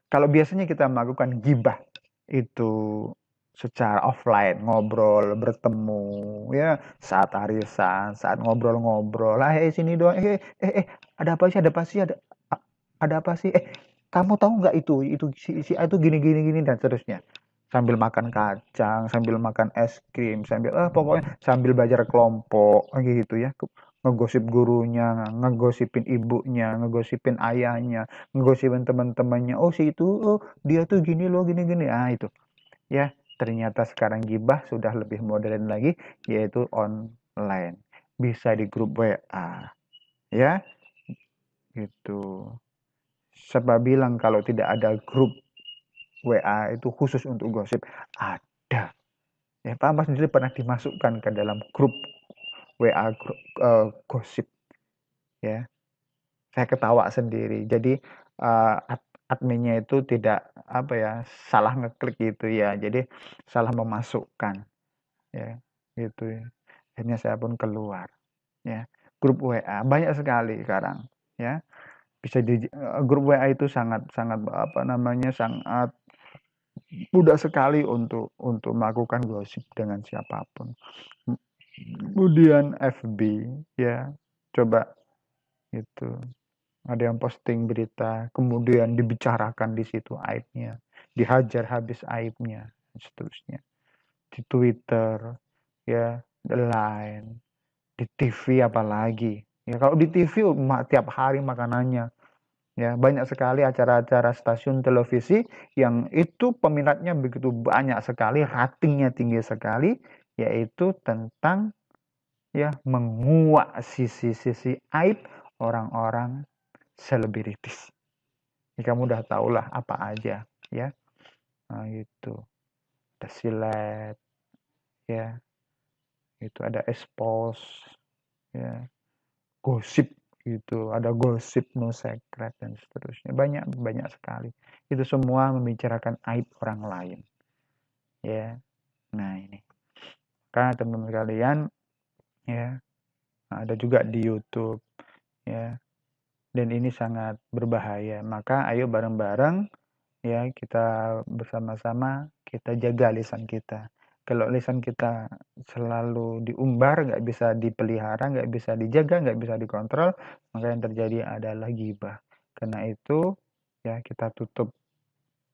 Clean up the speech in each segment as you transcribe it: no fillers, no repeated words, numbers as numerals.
Kalau biasanya kita melakukan gibah itu secara offline, ngobrol, bertemu, ya saat arisan, saat ngobrol-ngobrol, lah sini doang, ada apa sih, ada apa sih, ada apa sih, kamu tahu nggak itu si A itu gini gini gini dan seterusnya. Sambil makan kacang, sambil makan es krim, sambil pokoknya sambil belajar kelompok gitu ya. Ngegosip gurunya, ngegosipin ibunya, ngegosipin ayahnya, ngegosipin teman-temannya. Oh si itu, oh dia tuh gini loh, gini-gini. Ah itu, ya ternyata sekarang gibah sudah lebih modern lagi, yaitu online. Bisa di grup WA, ya gitu. Sebab bilang kalau tidak ada grup WA itu khusus untuk gosip, ada. Ya, Pak Mas sendiri pernah dimasukkan ke dalam grup WA grup, gosip, ya. Saya ketawa sendiri. Jadi adminnya itu tidak apa ya, salah ngeklik gitu ya. Jadi salah memasukkan, ya gitu ya. Akhirnya saya pun keluar, ya. Grup WA banyak sekali sekarang, ya. Bisa di grup WA itu sangat sangat apa namanya, sangat mudah sekali untuk melakukan gosip dengan siapapun. Kemudian FB, ya. Coba itu ada yang posting berita, kemudian dibicarakan di situ aibnya, dihajar habis aibnya, dan seterusnya. Di Twitter, ya, di Line, di TV apalagi. Ya kalau di TV tiap hari makanannya. Ya, banyak sekali acara-acara stasiun televisi yang itu peminatnya begitu banyak sekali, ratingnya tinggi sekali, yaitu tentang ya menguak sisi-sisi aib orang-orang selebritis. Ini kamu udah tahulah apa aja, ya. Nah, gitu. Ada silet, ya. Itu ada expose, ya. Gosip gitu, ada gosip no secret dan seterusnya. Banyak banyak sekali. Itu semua membicarakan aib orang lain, ya. Nah, ini. Karena teman-teman kalian, ya, ada juga di YouTube, ya. Dan ini sangat berbahaya. Maka ayo bareng-bareng, ya, kita bersama-sama kita jaga lisan kita. Kalau lisan kita selalu diumbar, nggak bisa dipelihara, nggak bisa dijaga, nggak bisa dikontrol, maka yang terjadi adalah gibah. Karena itu, ya kita tutup,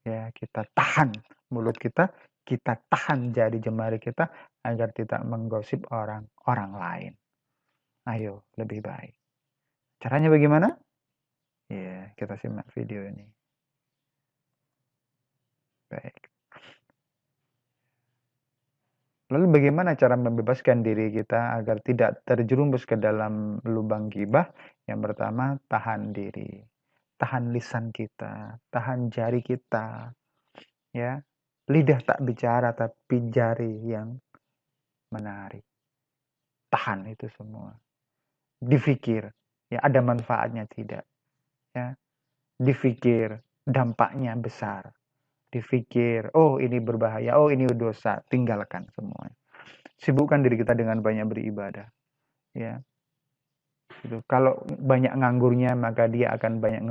ya kita tahan mulut kita tahan jari jemari kita agar tidak menggosip orang lain. Ayo, lebih baik. Caranya bagaimana? Ya, kita simak video ini. Baik. Lalu bagaimana cara membebaskan diri kita agar tidak terjerumus ke dalam lubang gibah? Yang pertama, tahan diri. Tahan lisan kita, tahan jari kita, ya. Lidah tak bicara tapi jari yang menarik. Tahan itu semua. Dipikir, ya ada manfaatnya tidak, ya. Dipikir dampaknya besar. Dipikir, oh ini berbahaya, oh ini dosa, tinggalkan semua. Sibukkan diri kita dengan banyak beribadah, ya. Gitu. Kalau banyak nganggurnya maka dia akan banyak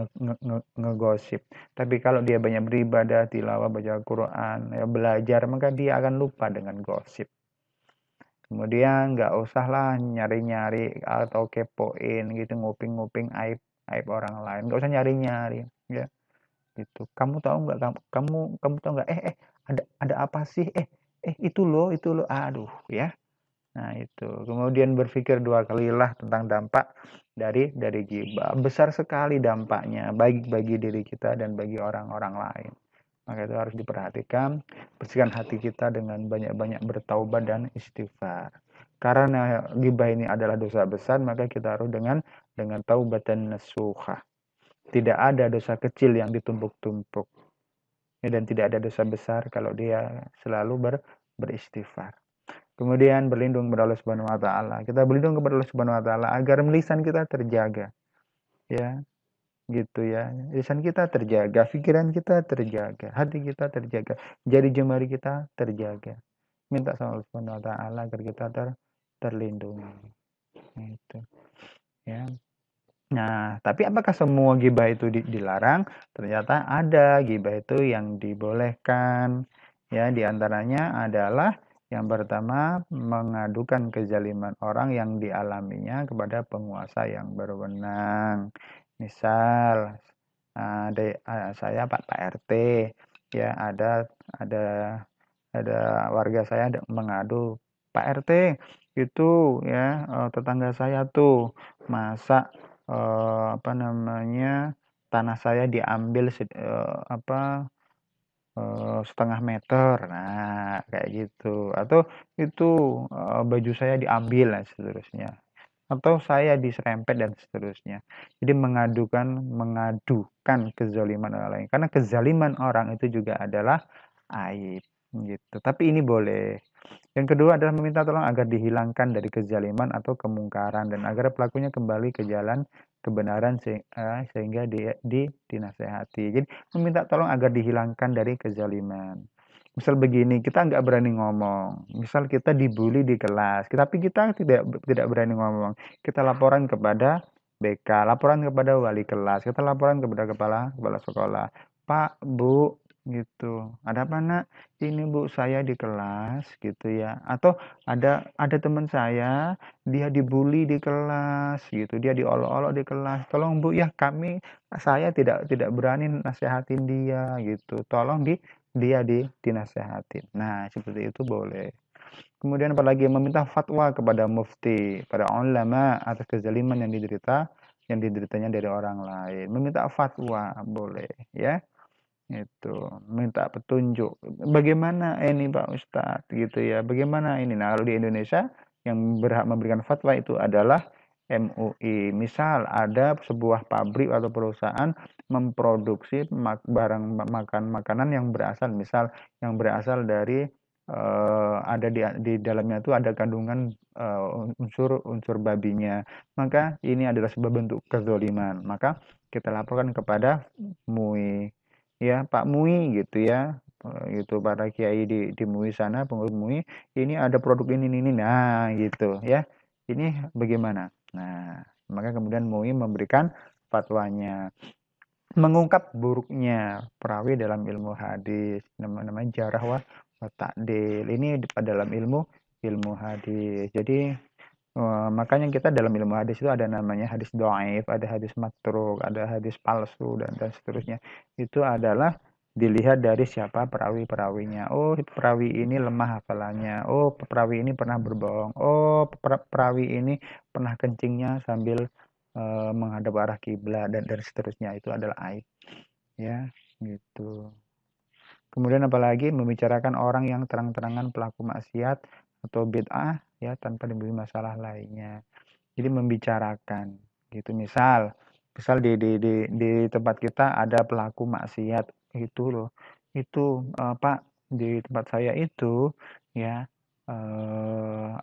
ngegosip. Tapi kalau dia banyak beribadah, tilawah, baca Quran, ya, belajar, maka dia akan lupa dengan gosip. Kemudian nggak usahlah nyari-nyari atau kepoin gitu, nguping-nguping aib aib orang lain. Nggak usah nyari-nyari, ya. Gitu. Kamu tahu nggak, kamu tahu nggak, ada apa sih, itu loh, aduh, ya. Nah, itu. Kemudian berpikir dua kalilah tentang dampak dari ghibah. Besar sekali dampaknya bagi diri kita dan bagi orang-orang lain. Maka itu harus diperhatikan, bersihkan hati kita dengan banyak-banyak bertaubat dan istighfar. Karena ghibah ini adalah dosa besar, maka kita harus dengan taubatan nasuha. Tidak ada dosa kecil yang ditumpuk-tumpuk. Dan tidak ada dosa besar kalau dia selalu beristighfar. Kemudian berlindung kepada Allah Subhanahu wa taala. Kita berlindung kepada Allah Subhanahu wa taala agar lisan kita terjaga. Ya, gitu ya. Lisan kita terjaga, pikiran kita terjaga, hati kita terjaga, jari jemari kita terjaga. Minta sama Allah Subhanahu wa taala agar kita terlindungi. Itu. Ya. Nah, tapi apakah semua gibah itu dilarang? Ternyata ada gibah itu yang dibolehkan. Ya, diantaranya adalah yang pertama mengadukan kezaliman orang yang dialaminya kepada penguasa yang berwenang. Misal, saya Pak RT, ya ada ada warga saya mengadu, Pak RT itu ya tetangga saya tuh masa apa namanya, tanah saya diambil setengah meter, nah kayak gitu, atau itu baju saya diambil dan seterusnya, atau saya diserempet dan seterusnya. Jadi mengadukan kezaliman orang lain, karena kezaliman orang itu juga adalah aib gitu. Tapi ini boleh. Yang kedua adalah meminta tolong agar dihilangkan dari kezaliman atau kemungkaran dan agar pelakunya kembali ke jalan kebenaran sehingga dinasehati. Jadi meminta tolong agar dihilangkan dari kezaliman. Misal begini, kita nggak berani ngomong. Misal kita dibully di kelas, tapi kita tidak berani ngomong. Kita laporan kepada BK, laporan kepada wali kelas, kita laporan kepada kepala sekolah. Pak, Bu, gitu. Ada apa nak? Ini Bu, saya di kelas gitu ya. Atau ada teman saya, dia dibully di kelas gitu. Dia diolok-olok di kelas. Tolong Bu ya, saya tidak berani nasehatin dia gitu. Tolong dia dinasehatin. Nah, seperti itu boleh. Kemudian apalagi meminta fatwa kepada mufti, pada ulama atas kezaliman yang dideritanya dari orang lain. Meminta fatwa boleh ya. Itu minta petunjuk bagaimana ini Pak Ustadz gitu ya, bagaimana ini. Nah, kalau di Indonesia yang berhak memberikan fatwa itu adalah MUI. Misal ada sebuah pabrik atau perusahaan memproduksi barang makanan yang berasal dari ada di dalamnya itu ada kandungan unsur babinya, maka ini adalah sebuah bentuk kezaliman, maka kita laporkan kepada MUI. Ya, Pak MUI gitu ya, gitu para kiai di MUI sana, pengurus MUI, ini ada produk ini, nah gitu ya, ini bagaimana? Nah, maka kemudian MUI memberikan fatwanya, mengungkap buruknya perawi dalam ilmu hadis, namanya jarah wa ta'dil, ini dalam ilmu hadis. Jadi makanya kita dalam ilmu hadis itu ada namanya hadis dhaif, ada hadis matruk, ada hadis palsu dan seterusnya. Itu adalah dilihat dari siapa perawi-perawinya. Oh, perawi ini lemah hafalannya. Oh, perawi ini pernah berbohong. Oh, perawi ini pernah kencingnya sambil menghadap arah kiblat dan seterusnya. Itu adalah aib. Ya, gitu. Kemudian apalagi membicarakan orang yang terang-terangan pelaku maksiat atau bid'ah ya tanpa diberi masalah lainnya. Jadi membicarakan gitu. Misal di tempat kita ada pelaku maksiat itu loh. Itu Pak, di tempat saya itu ya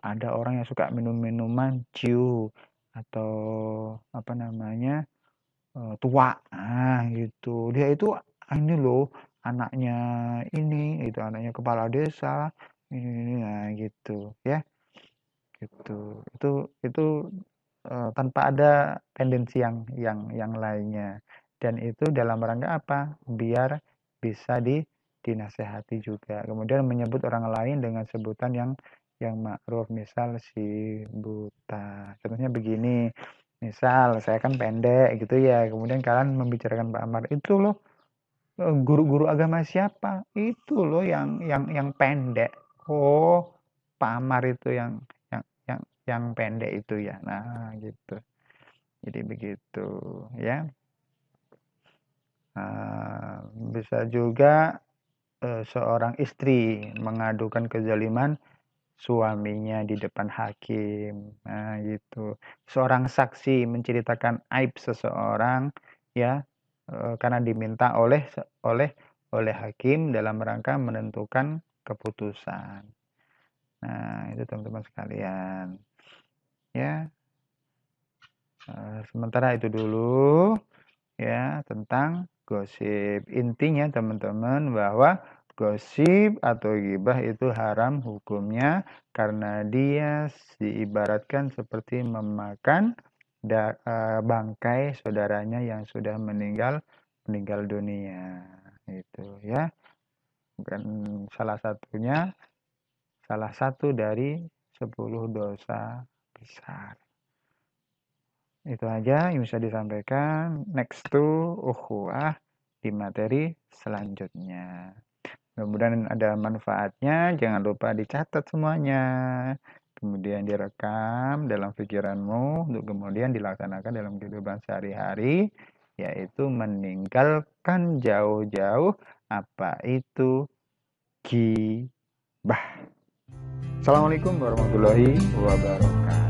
ada orang yang suka minum minuman ciu atau apa namanya tua, nah gitu. Dia itu ini loh anaknya anaknya kepala desa ini, nah gitu ya, gitu. Itu tanpa ada tendensi yang lainnya. Dan itu dalam rangka apa? Biar bisa dinasehati juga. Kemudian menyebut orang lain dengan sebutan yang ma'ruf, misal si buta. Contohnya begini, misal saya kan pendek gitu ya, kemudian kalian membicarakan Pak Amar, itu loh guru-guru agama siapa? Itu loh yang pendek. Oh, Pak Amar itu yang pendek itu ya. Nah, gitu. Jadi begitu ya. Bisa juga seorang istri mengadukan kezaliman suaminya di depan hakim. Nah, gitu. Seorang saksi menceritakan aib seseorang ya karena diminta oleh oleh hakim dalam rangka menentukan keputusan. Nah, itu teman-teman sekalian. Ya, sementara itu dulu ya tentang gosip. Intinya teman-teman bahwa gosip atau ghibah itu haram hukumnya karena dia diibaratkan seperti memakan bangkai saudaranya yang sudah meninggal dunia. Itu ya. Bukan salah satu dari 10 dosa besar. Itu aja yang bisa disampaikan. Next to ukhuwah di materi selanjutnya. Mudah-mudahan ada manfaatnya. Jangan lupa dicatat semuanya. Kemudian direkam dalam pikiranmu untuk kemudian dilaksanakan dalam kehidupan sehari-hari, yaitu meninggalkan jauh-jauh apa itu gibah. Assalamualaikum warahmatullahi wabarakatuh.